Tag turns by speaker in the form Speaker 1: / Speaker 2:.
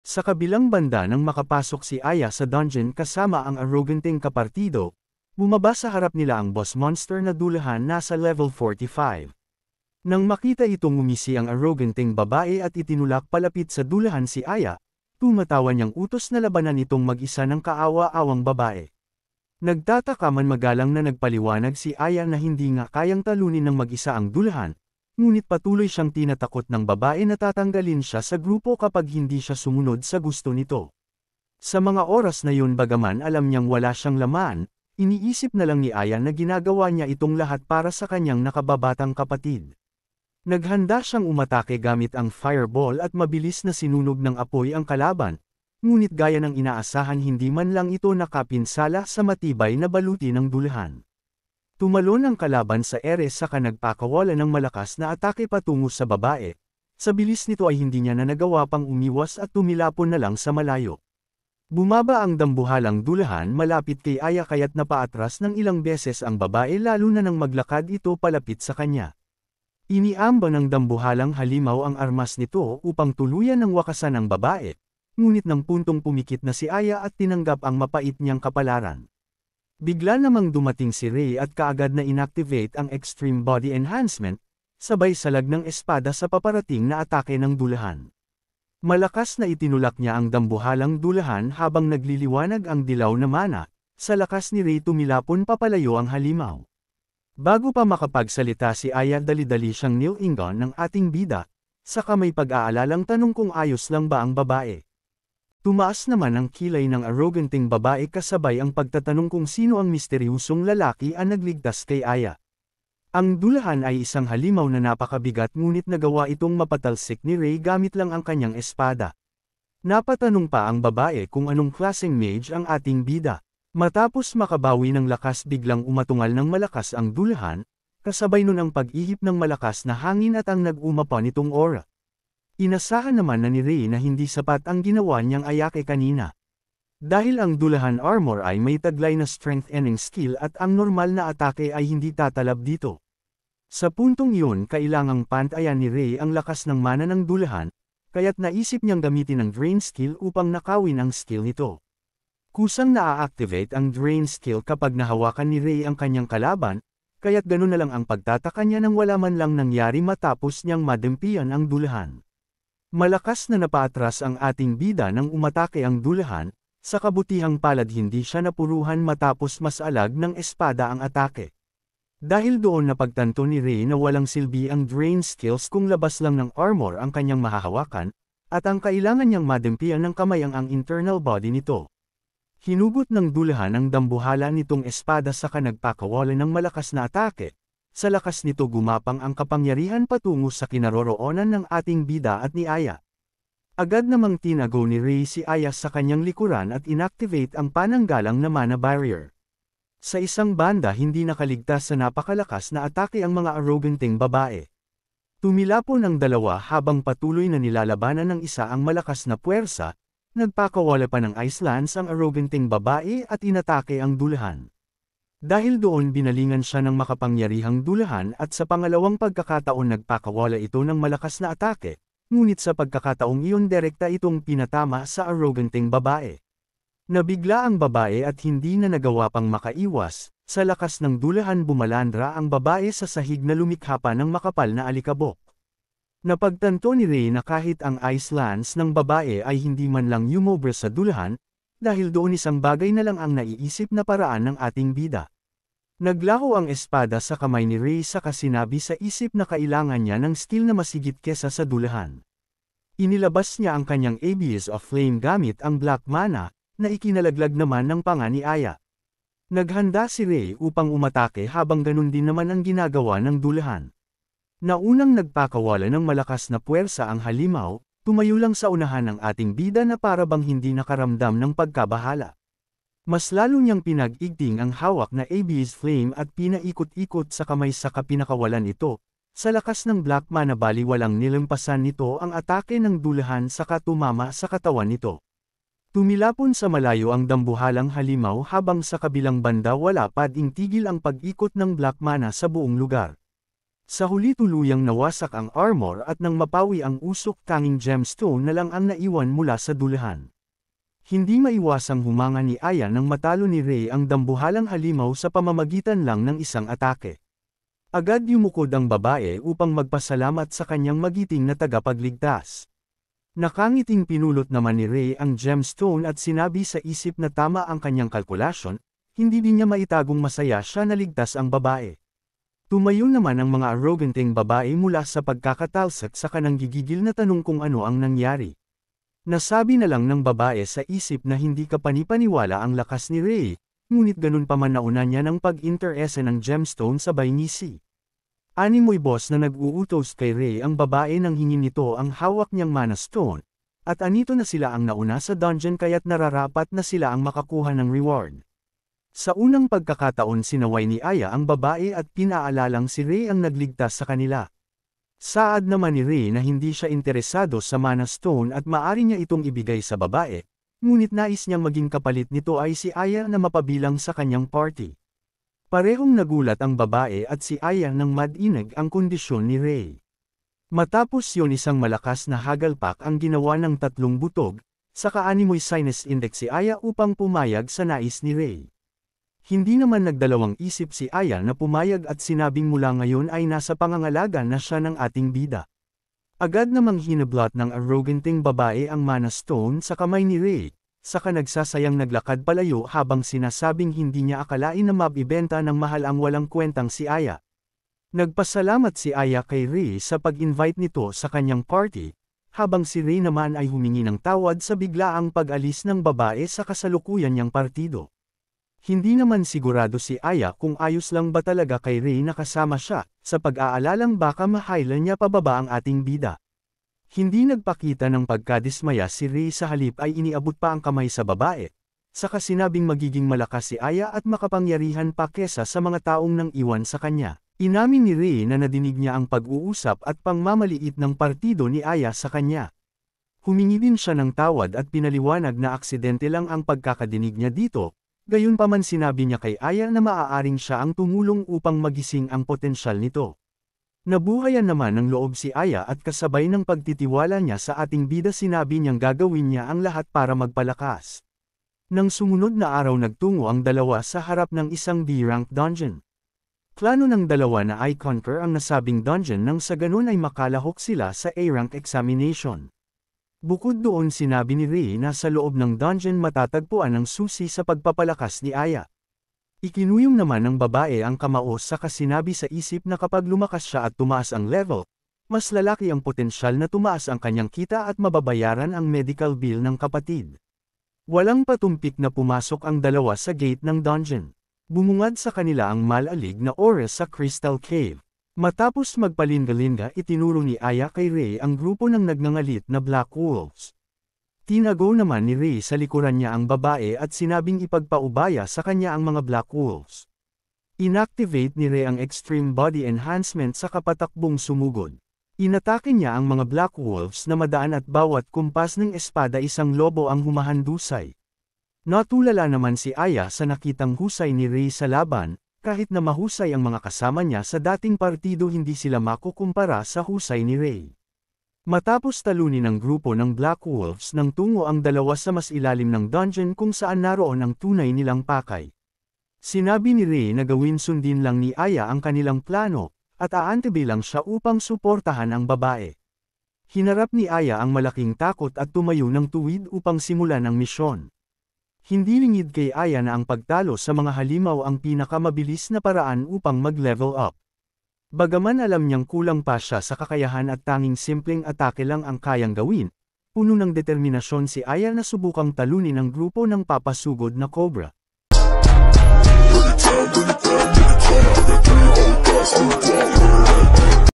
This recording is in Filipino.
Speaker 1: Sa kabilang banda nang makapasok si Aya sa dungeon kasama ang arroganting kapartido, bumaba sa harap nila ang boss monster na dulahan nasa level 45. Nang makita itong umisi ang arroganting babae at itinulak palapit sa dulahan si Aya, tumatawa niyang utos na labanan itong mag-isa ng kaawa-awang babae. Nagtataka man magalang na nagpaliwanag si Aya na hindi nga kayang talunin ng mag-isa ang dulahan, ngunit patuloy siyang tinatakot ng babae na tatanggalin siya sa grupo kapag hindi siya sumunod sa gusto nito. Sa mga oras na yun bagaman alam niyang wala siyang laman, iniisip na lang ni Aya na ginagawa niya itong lahat para sa kanyang nakababatang kapatid. Naghanda siyang umatake gamit ang fireball at mabilis na sinunog ng apoy ang kalaban, ngunit gaya ng inaasahan hindi man lang ito nakapinsala sa matibay na baluti ng dulahan. Tumalon ang kalaban sa ere saka nagpakawala ng malakas na atake patungo sa babae. Sa bilis nito ay hindi niya na nagawa pang umiwas at tumilapon na lang sa malayo. Bumaba ang dambuhalang dulahan malapit kay Aya kaya't napaatras ng ilang beses ang babae lalo na nang maglakad ito palapit sa kanya. Iniamba ng dambuhalang halimaw ang armas nito upang tuluyan ng wakasan ang babae, ngunit ng puntong pumikit na si Aya at tinanggap ang mapait niyang kapalaran. Bigla namang dumating si Ray at kaagad na inactivate ang Extreme Body Enhancement, sabay salag ng espada sa paparating na atake ng dulahan. Malakas na itinulak niya ang dambuhalang dulahan habang nagliliwanag ang dilaw na mana, sa lakas ni Ray tumilapon papalayo ang halimaw. Bago pa makapagsalita si Aya dali-dali siyang nilingon ng ating bida, saka may pag-aalalang tanong kung ayos lang ba ang babae. Tumaas naman ang kilay ng arroganting babae kasabay ang pagtatanong kung sino ang misteryosong lalaki ang nagligtas kay Aya. Ang dulahan ay isang halimaw na napakabigat ngunit nagawa itong mapatalsik ni Ray gamit lang ang kanyang espada. Napatanong pa ang babae kung anong klaseng mage ang ating bida. Matapos makabawi ng lakas biglang umatungal ng malakas ang dulahan, kasabay nun ang pag-ihip ng malakas na hangin at ang nag-umapa nitong aura. Inasahan naman na ni Ray na hindi sapat ang ginawa niyang ayake kanina. Dahil ang dulahan armor ay may taglay na strengthening skill at ang normal na atake ay hindi tatalab dito. Sa puntong iyon kailangang pantayan ni Ray ang lakas ng mana ng dulahan, kaya't naisip niyang gamitin ang drain skill upang nakawin ang skill nito. Kusang naa-activate ang drain skill kapag nahawakan ni Ray ang kanyang kalaban, kaya't ganun na lang ang pagtataka niya nang wala man lang nangyari matapos niyang madempian ang dulahan. Malakas na napaatras ang ating bida nang umatake ang dulahan, sa kabutihang palad hindi siya napuruhan matapos masalag ng espada ang atake. Dahil doon napagtanto ni Ray na walang silbi ang drain skills kung labas lang ng armor ang kanyang mahahawakan, at ang kailangan niyang madempian ng kamay ang internal body nito. Hinugot ng dulahan ang dambuhala nitong espada saka nagpakawala ng malakas na atake. Sa lakas nito gumapang ang kapangyarihan patungo sa kinaroroonan ng ating bida at ni Aya. Agad namang tinago ni Ray si Aya sa kanyang likuran at inactivate ang pananggalang na mana barrier. Sa isang banda hindi nakaligtas sa napakalakas na atake ang mga arroganting babae. Tumilapon ang dalawa habang patuloy na nilalabanan ng isa ang malakas na puwersa. Nagpakawala pa ng ice lance ang arroganting babae at inatake ang dulahan. Dahil doon binalingan siya ng makapangyarihang dulahan at sa pangalawang pagkakataon nagpakawala ito ng malakas na atake, ngunit sa pagkakataong iyon direkta itong pinatama sa arroganting babae. Nabigla ang babae at hindi na nagawa pang makaiwas, sa lakas ng dulahan bumalandra ang babae sa sahig na lumikha pa ng makapal na alikabok. Napagtanto ni Ray na kahit ang ice lance ng babae ay hindi man lang yumobre sa dulahan, dahil doon isang bagay na lang ang naiisip na paraan ng ating bida. Naglaho ang espada sa kamay ni Ray saka sinabi sa isip na kailangan niya ng skill na masigit kesa sa dulahan. Inilabas niya ang kanyang Abyss of Flame gamit ang Black Mana, na ikinalaglag naman ng panga ni Aya. Naghanda si Ray upang umatake habang ganun din naman ang ginagawa ng dulahan. Naunang nagpakawala ng malakas na puwersa ang halimaw, tumayo lang sa unahan ng ating bida na para bang hindi nakaramdam ng pagkabahala. Mas lalo niyang pinag-igting ang hawak na Abyss Flame at pinaikot-ikot sa kamay saka pinakawalan ito. Sa lakas ng Black Mana baliwalang nilampasan nito ang atake ng dulahan saka tumama sa katawan nito. Tumilapon sa malayo ang dambuhalang halimaw habang sa kabilang banda wala pa ding tigil ang pag-ikot ng Black Mana sa buong lugar. Sa huli tuluyang nawasak ang armor at nang mapawi ang usok tanging gemstone na lang ang naiwan mula sa dulahan. Hindi maiwasang humanga ni Aya nang matalo ni Ray ang dambuhalang halimaw sa pamamagitan lang ng isang atake. Agad yumukod ang babae upang magpasalamat sa kanyang magiting na tagapagligtas. Nakangiting pinulot naman ni Ray ang gemstone at sinabi sa isip na tama ang kanyang kalkulasyon, hindi din niya maitagong masaya siya na ligtas ang babae. Tumayo naman ang mga arroganting babae mula sa pagkakatalsik sa kanang gigigil na tanong kung ano ang nangyari. Nasabi na lang ng babae sa isip na hindi kapanipaniwala ang lakas ni Ray, ngunit ganun pa man nauna niya ng pag-interese ng gemstone sa Bainisi. Animoy boss na nag-uutos kay Ray ang babae nang hingin nito ang hawak niyang mana stone, at anito na sila ang nauna sa dungeon kaya't nararapat na sila ang makakuha ng reward. Sa unang pagkakataon sinaway ni Aya ang babae at pinaalalang si Ray ang nagligtas sa kanila. Saad naman ni Ray na hindi siya interesado sa mana stone at maari niya itong ibigay sa babae, ngunit nais niyang maging kapalit nito ay si Aya na mapabilang sa kanyang party. Parehong nagulat ang babae at si Aya nang madinig ang kondisyon ni Ray. Matapos yon isang malakas na hagalpak ang ginawa ng 3 butog, saka animoy sinus index si Aya upang pumayag sa nais ni Ray. Hindi naman nagdalawang isip si Aya na pumayag at sinabing mula ngayon ay nasa pangangalaga na siya ng ating bida. Agad namang hinablot ng arroganting babae ang mana stone sa kamay ni Ray, saka nagsasayang naglakad palayo habang sinasabing hindi niya akalain na mabibenta ng mahal ang walang kwentang si Aya. Nagpasalamat si Aya kay Ray sa pag-invite nito sa kanyang party, habang si Ray naman ay humingi ng tawad sa biglaang pag-alis ng babae sa kasalukuyan niyang partido. Hindi naman sigurado si Aya kung ayos lang ba talaga kay Ray na kasama siya, sa pag-aalalang baka mahailan niya pababa ang ating bida. Hindi nagpakita ng pagkadismaya si Ray sa halip ay iniabot pa ang kamay sa babae, saka sinabing magiging malakas si Aya at makapangyarihan pa kesa sa mga taong nang iwan sa kanya. Inamin ni Ray na nadinig niya ang pag-uusap at pangmamaliit ng partido ni Aya sa kanya. Humingi din siya ng tawad at pinaliwanag na aksidente lang ang pagkakadinig niya dito. Gayunpaman sinabi niya kay Aya na maaaring siya ang tumulong upang magising ang potensyal nito. Nabuhayan naman ng loob si Aya at kasabay ng pagtitiwala niya sa ating bida sinabi niyang gagawin niya ang lahat para magpalakas. Nang sumunod na araw nagtungo ang dalawa sa harap ng isang B-rank dungeon. Plano ng dalawa na i-conquer ang nasabing dungeon nang sa ganun ay makalahok sila sa A-rank examination. Bukod doon sinabi ni Ray na sa loob ng dungeon matatagpuan ang susi sa pagpapalakas ni Aya. Ikinuyong naman ng babae ang kamao saka sinabi sa isip na kapag lumakas siya at tumaas ang level, mas lalaki ang potensyal na tumaas ang kanyang kita at mababayaran ang medical bill ng kapatid. Walang patumpik na pumasok ang dalawa sa gate ng dungeon. Bumungad sa kanila ang malalig na oras sa Crystal Cave. Matapos magpalinga-linga itinuro ni Aya kay Ray ang grupo ng nagngangalit na Black Wolves. Tinago naman ni Ray sa likuran niya ang babae at sinabing ipagpaubaya sa kanya ang mga Black Wolves. Inactivate ni Ray ang Extreme Body Enhancement sa kapatakbong sumugod. Inatake niya ang mga Black Wolves na madaan at bawat kumpas ng espada isang lobo ang humahandusay. Natulala naman si Aya sa nakitang husay ni Ray sa laban. Kahit na mahusay ang mga kasama niya sa dating partido hindi sila makukumpara sa husay ni Ray. Matapos talunin ang grupo ng Black Wolves nang tungo ang dalawa sa mas ilalim ng dungeon kung saan naroon ang tunay nilang pakay. Sinabi ni Ray na gawin sundin lang ni Aya ang kanilang plano, at aantabi lang siya upang suportahan ang babae. Hinarap ni Aya ang malaking takot at tumayo ng tuwid upang simulan ang misyon. Hindi lingid kay Aya na ang pagtalo sa mga halimaw ang pinakamabilis na paraan upang mag-level up. Bagaman alam niyang kulang pa siya sa kakayahan at tanging simpleng atake lang ang kayang gawin, puno ng determinasyon si Aya na subukang talunin ang grupo ng papasugod na Cobra. Bring it down, bring it down, bring it down. I got 3 whole guys,